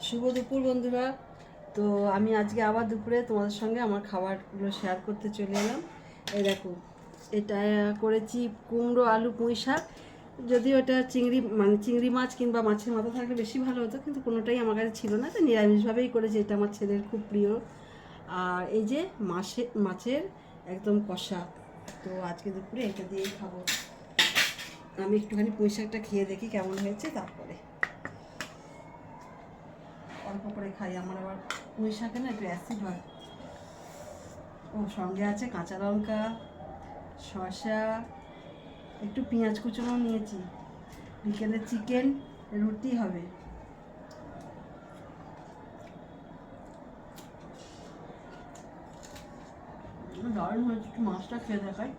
শুভ দুপুর বন্ধুরা। তো আমি আজকে আবার দুপুরে তোমাদের সঙ্গে আমার খাবারগুলো শেয়ার করতে চলে এলাম। এই দেখো, এটা করেছি কুমড়ো আলু পুঁই শাক। যদিও এটা চিংড়ি মাছ কিংবা মাছের মাথা থাকলে বেশি ভালো হতো, কিন্তু কোনোটাই আমার কাছে ছিল না, তো নিরামিষভাবেই করেছি। এটা আমার ছেলের খুব প্রিয়। আর এই যে মাছের একদম কষা। তো আজকে দুপুরে এটা দিয়েই খাবো। আমি একটুখানি পুঁই শাকটা খেয়ে দেখি কেমন হয়েছে, তারপরে অল্প করে খাই। আমার আবার পুঁই শাকে না একটু অ্যাসিড হয়। ও সঙ্গে আছে কাঁচা লঙ্কা, শসা, একটু পেঁয়াজ কুচোনো নিয়েছি। বিকেলে চিকেন রুটি হবে। দারুণ হয়েছে। একটু মাছটা খেয়ে দেখাই।